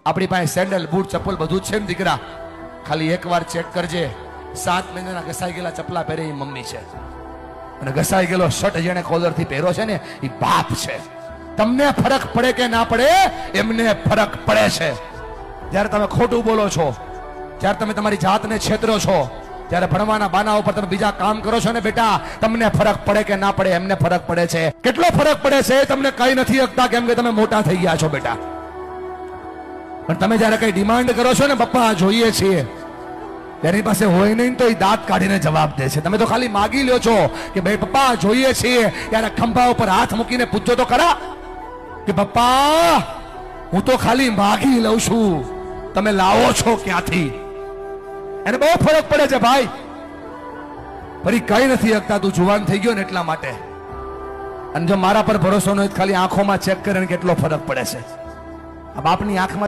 આપણી પાસે sandal boot ચપ્પલ બધું જ છે ને દીકરા, ખાલી એકવાર ચેક કરજે 7 મહિનાના ઘસાઈ ગયેલા ચપલા પહેરે એ મમ્મી છે, અને ઘસાઈ ગયેલો શર્ટ જેને કોલર થી પહેરો છે ને એ બાપ છે. તમને ફરક પડે કે ના પડે, એમને ફરક પડે છે. જ્યારે તમે ખોટું બોલો છો, જ્યારે તમે તમારી જાતને છેતરો છો, જ્યારે ભણવાના બાના ઉપર તમે બીજા કામ કરો છો ને બેટા, તમને ફરક પડે કે ના પડે, એમને ફરક પડે છે. કેટલો ફરક પડે છે તમને કઈ નથી શકતા, કેમ કે તમે મોટા થઈ ગયા છો બેટા. પણ તમે જ્યારે કઈ ડિમાન્ડ કરો છો ને, પપ્પા જોઈએ છીએ, એની પાસે હોય નહીં તો એ દાંત કાઢીને જવાબ દે છે. તમે તો ખાલી માગી લ્યો છો કે ભાઈ પપ્પા જોઈએ છીએ, ત્યારે ખંભા ઉપર હાથ મૂકીને પૂછજો તો ખરા કે પપ્પા હું તો ખાલી માગી લઉં છું, તમે લાવો છો ક્યાંથી? એને બહુ ફરક પડે છે ભાઈ. ફરી કઈ નથી શકતા, તું જુવાન થઈ ગયો ને એટલા માટે. અને જો મારા પર ભરોસો ન હોય, ખાલી આંખોમાં ચેક કરીને કેટલો ફરક પડે છે. આ બાપની આંખમાં